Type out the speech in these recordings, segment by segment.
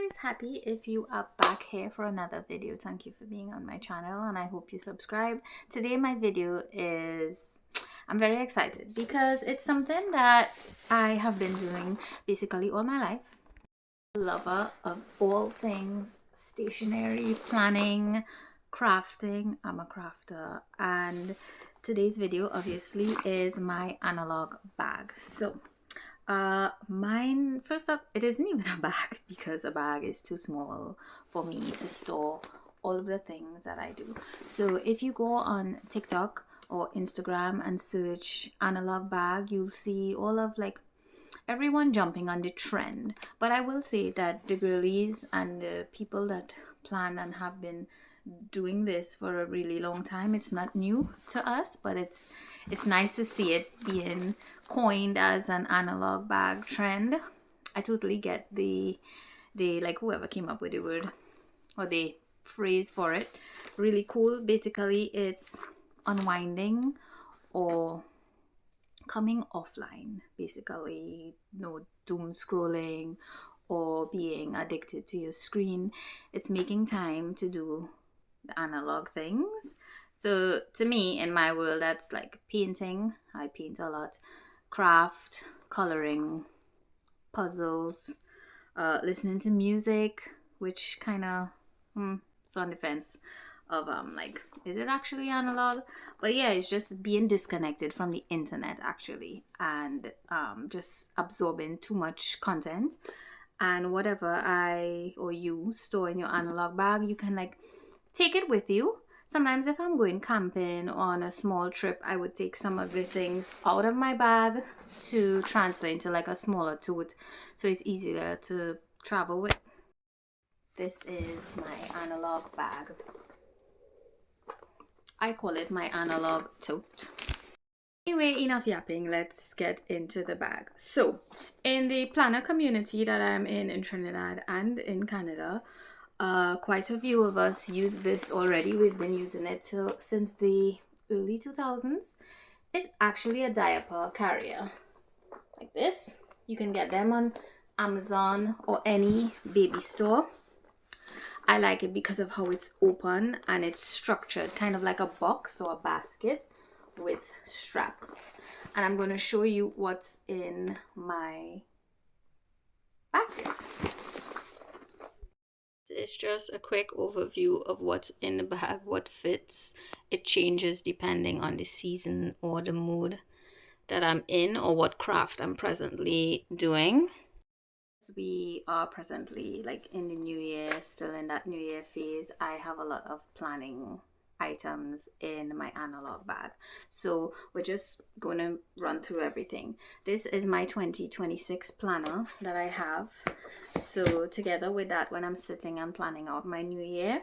Guys, happy if you are back here for another video. Thank you for being on my channel and I hope you subscribe. Today my video is, I'm very excited because it's something that I have been doing basically all my life. Lover of all things stationery, planning, crafting. I'm a crafter, and today's video obviously is my analog bag. So mine, first up, it isn't even a bag because a bag is too small for me to store all of the things that I do. So if you go on TikTok or Instagram and search analog bag, you'll see all of like everyone jumping on the trend. But I will say that the girlies and the people that plan and have been doing this for a really long time, it's not new to us, but it's nice to see it being coined as an analog bag trend. I totally get the like whoever came up with the word or the phrase for it. Really cool. Basically it's unwinding or coming offline, basically. No doom scrolling or being addicted to your screen. It's making time to do the analog things. So to me, in my world, that's like painting. I paint a lot. Craft, coloring, puzzles, listening to music, which kind of it's on the fence of like, is it actually analog? But yeah, it's just being disconnected from the internet actually, and just absorbing too much content. And whatever I or you store in your analog bag, you can like take it with you. Sometimes if I'm going camping on a small trip, I would take some of the things out of my bag to transfer into like a smaller tote, so it's easier to travel with. This is my analog bag. I call it my analog tote. Anyway, enough yapping, let's get into the bag. So in the planner community that I'm in Trinidad and in Canada, quite a few of us use this already. We've been using it since the early 2000s. It's actually a diaper carrier like this. You can get them on Amazon or any baby store. I like it because of how it's open and it's structured kind of like a box or a basket with straps. And I'm going to show you what's in my basket. It's just a quick overview of what's in the bag, what fits. It changes depending on the season or the mood that I'm in or what craft I'm presently doing. We are presently like in the new year, still in that new year phase. I have a lot of planning items in my analog bag, so we're just going to run through everything. This is my 2026 planner that I have. So together with that, when I'm sitting and planning out my new year,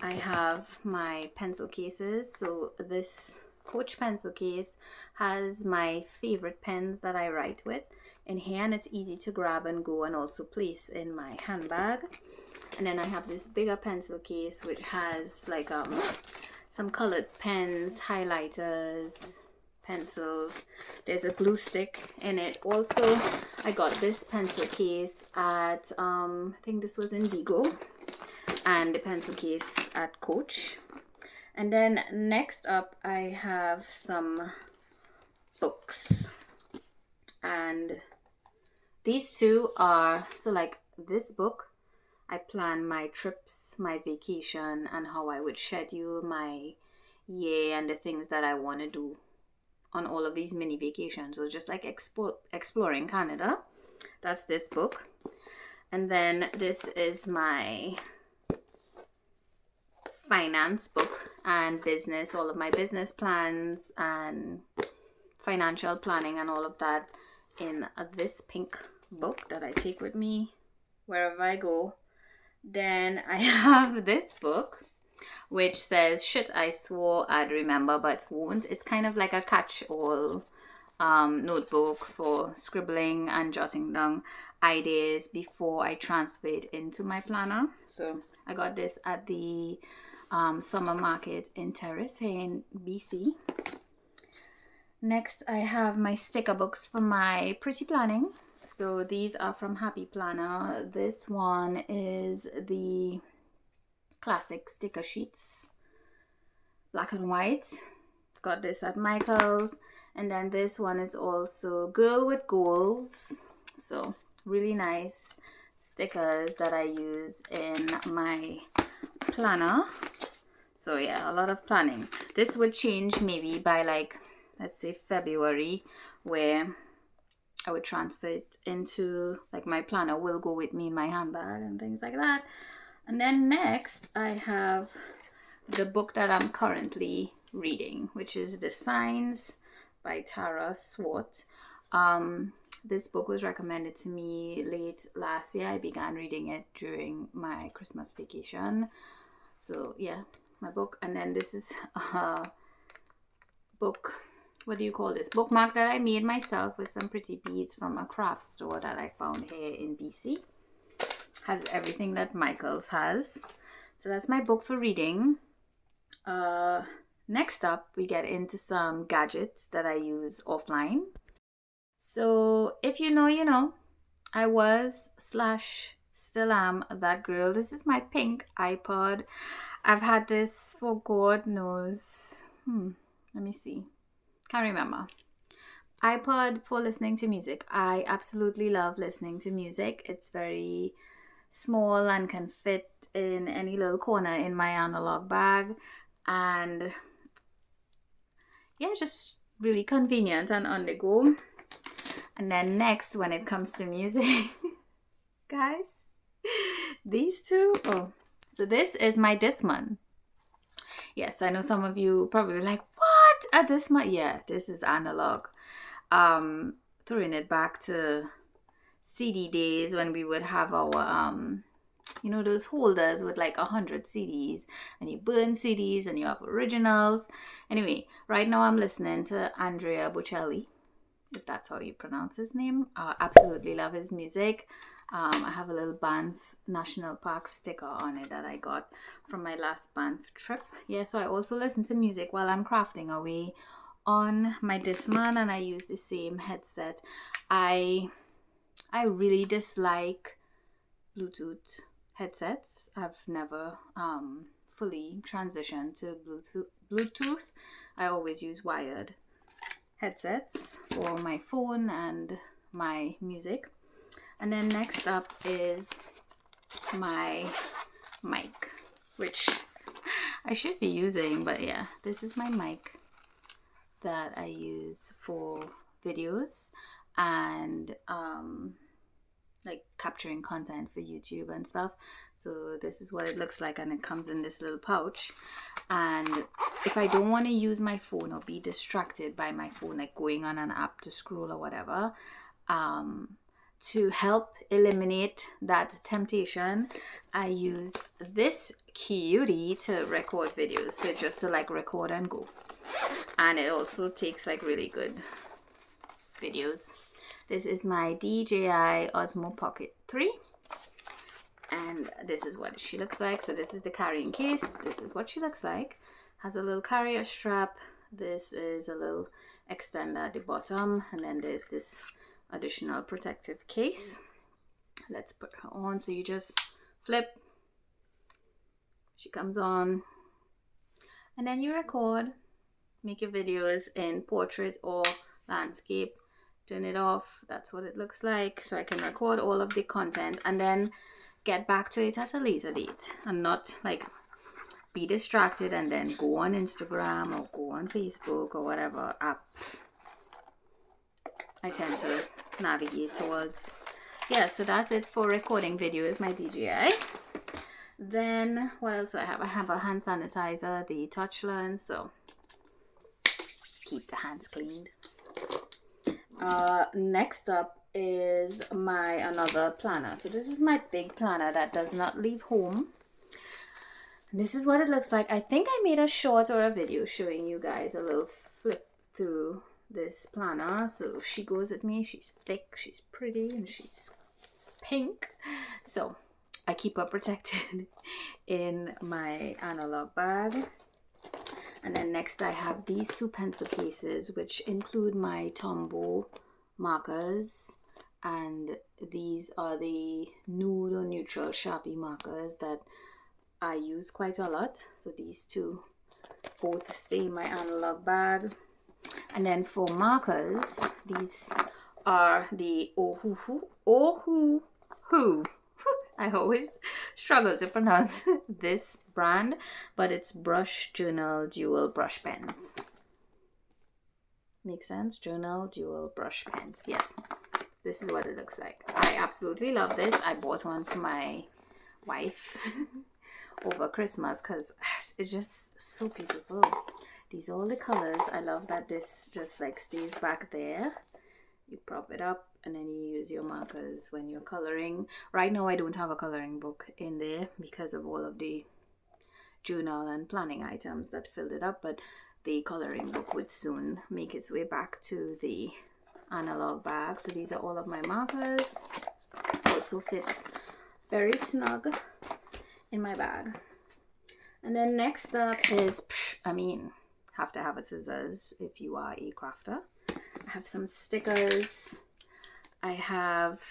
I have my pencil cases. So this Coach pencil case has my favorite pens that I write with in here, and it's easy to grab and go and also place in my handbag. And then I have this bigger pencil case which has like some colored pens, highlighters, pencils. There's a glue stick in it. Also, I got this pencil case at I think this was Indigo, and the pencil case at Coach. And then next up I have some books, and these two are, so like this book, I plan my trips, my vacation, and how I would schedule my year and the things that I want to do on all of these mini vacations. So just like exploring Canada. That's this book. And then this is my finance book and business, all of my business plans and financial planning and all of that in this pink book that I take with me wherever I go. Then I have this book which says shit I swore I'd remember but won't. It's kind of like a catch-all notebook for scribbling and jotting down ideas before I transfer it into my planner. So I got this at the summer market in Terrace here in BC. Next I have my sticker books for my pretty planning. So these are from Happy Planner. This one is the classic sticker sheets, black and white. Got this at Michael's. And then this one is also Girl with Goals. So really nice stickers that I use in my planner. So yeah, a lot of planning. This would change maybe by like, let's say February, where I would transfer it into like my planner will go with me in my handbag and things like that. And then next I have the book that I'm currently reading, which is The Signs by Tara Swart. This book was recommended to me late last year. I began reading it during my Christmas vacation. So yeah, my book. And then this is a book, what do you call this? Bookmark that I made myself with some pretty beads from a craft store that I found here in BC. Has everything that Michael's has. So that's my book for reading. Next up, we get into some gadgets that I use offline. So if you know, you know. I was / still am that girl. This is my pink iPod. I've had this for God knows. Let me see. Can't remember. iPod for listening to music. I absolutely love listening to music. It's very small and can fit in any little corner in my analog bag. And yeah, just really convenient and on the go. And then next, when it comes to music, guys, these two. Oh, so this is my Discman. Yes, I know some of you probably like, what, a Discman? Yeah, this is analog. Throwing it back to CD days when we would have our you know, those holders with like 100 CDs, and you burn CDs and you have originals. Anyway, right now I'm listening to Andrea Bocelli, if that's how you pronounce his name. Absolutely love his music. I have a little Banff National Park sticker on it that I got from my last Banff trip. Yeah, so I also listen to music while I'm crafting away on my Discman, and I use the same headset. I really dislike Bluetooth headsets. I've never fully transitioned to Bluetooth. I always use wired headsets for my phone and my music. And then next up is my mic, which I should be using, but yeah, this is my mic that I use for videos and like capturing content for YouTube and stuff. So this is what it looks like, and it comes in this little pouch. And if I don't want to use my phone or be distracted by my phone, like going on an app to scroll or whatever, to help eliminate that temptation, I use this cutie to record videos. So just to like record and go. And it also takes like really good videos. This is my DJI Osmo Pocket 3. And this is what she looks like. So this is the carrying case. This is what she looks like. Has a little carrier strap. This is a little extender at the bottom. And then there's this additional protective case. Let's put her on. So you just flip. She comes on. And then you record. Make your videos in portrait or landscape. Turn it off. That's what it looks like. So I can record all of the content and then get back to it at a later date and not like be distracted and then go on Instagram or go on Facebook or whatever app I tend to navigate towards. Yeah, so that's it for recording videos, my DJI. Then what else do I have? I have a hand sanitizer, the Touchland, so keep the hands cleaned. Next up is my another planner. So this is my big planner that does not leave home. And this is what it looks like. I think I made a short or a video showing you guys a little flip through this planner. So she goes with me. She's thick, she's pretty, and she's pink. So I keep her protected in my analog bag. And then next I have these two pencil cases, which include my Tombow markers and these are the nude or neutral Sharpie markers that I use quite a lot. So these two both stay in my analog bag. And then for markers, these are the Ohuhu. I always struggle to pronounce this brand, but it's Brush Journal Dual Brush Pens. Makes sense? Journal Dual Brush Pens. Yes, this is what it looks like. I absolutely love this. I bought one for my wife over Christmas because it's just so beautiful. These are all the colors. I love that this just like stays back there. You prop it up and then you use your markers when you're coloring. Right now I don't have a coloring book in there because of all of the journal and planning items that filled it up, but the coloring book would soon make its way back to the analog bag. So these are all of my markers. Also fits very snug in my bag. And then next up is, have to have a scissors if you are a crafter. I have some stickers. I have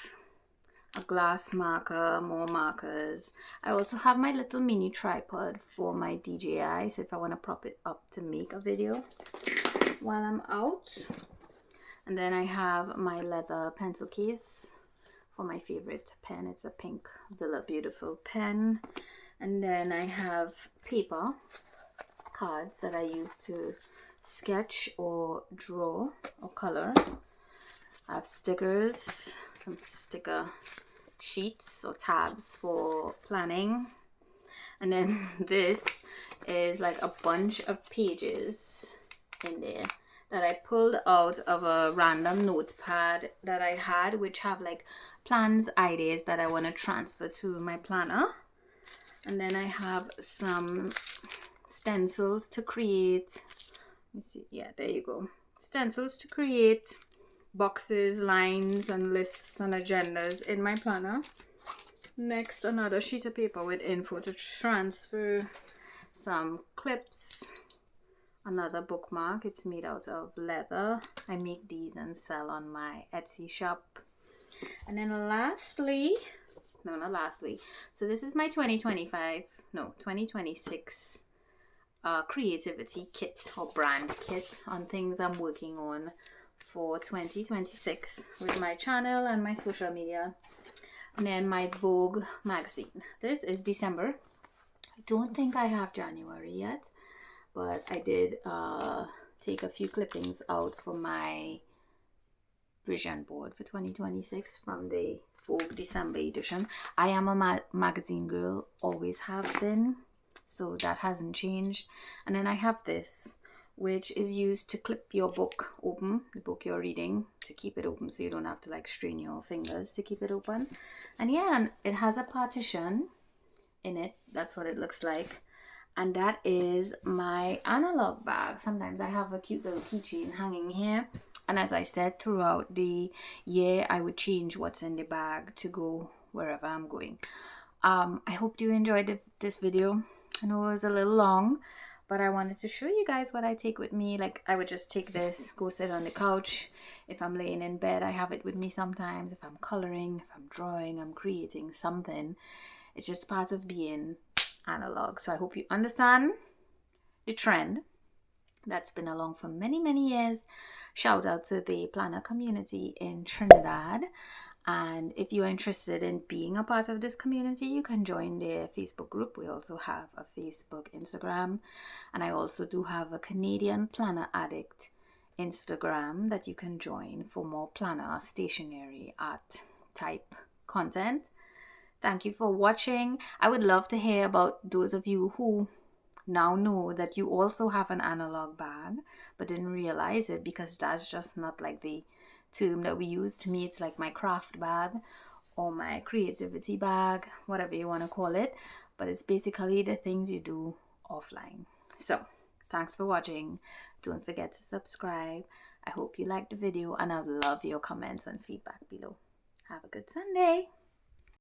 a glass marker, more markers. I also have my little mini tripod for my DJI, so if I want to prop it up to make a video while I'm out. And then I have my leather pencil case for my favorite pen. It's a pink Villa Beautiful pen. And then I have paper cards that I use to sketch or draw or color. I have stickers, some sticker sheets or tabs for planning. And then this is like a bunch of pages in there that I pulled out of a random notepad that I had, which have like plans, ideas that I want to transfer to my planner. And then I have some stencils to create. Let me see. Yeah, there you go. Stencils to create boxes, lines, and lists and agendas in my planner. Next, another sheet of paper with info to transfer, some clips, another bookmark. It's made out of leather. I make these and sell on my Etsy shop. And then lastly, not lastly, so this is my 2026 creativity kit or brand kit on things I'm working on for 2026 with my channel and my social media. And then my Vogue magazine. This is December. I don't think I have January yet, but I did take a few clippings out for my vision board for 2026 from the Vogue December edition. I am a magazine girl, always have been, so that hasn't changed. And then I have this, which is used to clip your book open, the book you're reading, to keep it open so you don't have to like strain your fingers to keep it open. And yeah, and it has a partition in it. That's what it looks like. And that is my analog bag. Sometimes I have a cute little keychain hanging here. And as I said, throughout the year, I would change what's in the bag to go wherever I'm going. I hope you enjoyed this video. I know it was a little long, but I wanted to show you guys what I take with me. Like, I would just take this, go sit on the couch. If I'm laying in bed, I have it with me sometimes. If I'm coloring, if I'm drawing, I'm creating something. It's just part of being analog. So I hope you understand the trend that's been along for many, many years. Shout out to the planner community in Trinidad. And if you're interested in being a part of this community, you can join their Facebook group. We also have a Facebook, Instagram, and I also do have a Canadian Planner Addict Instagram that you can join for more planner, stationery, art type content. Thank you for watching. I would love to hear about those of you who now know that you also have an analog bag but didn't realize it, because that's just not like the term that we use. To me, it's like my craft bag or my creativity bag, whatever you want to call it, but it's basically the things you do offline. So thanks for watching. Don't forget to subscribe. I hope you liked the video, and I love your comments and feedback below. Have a good Sunday.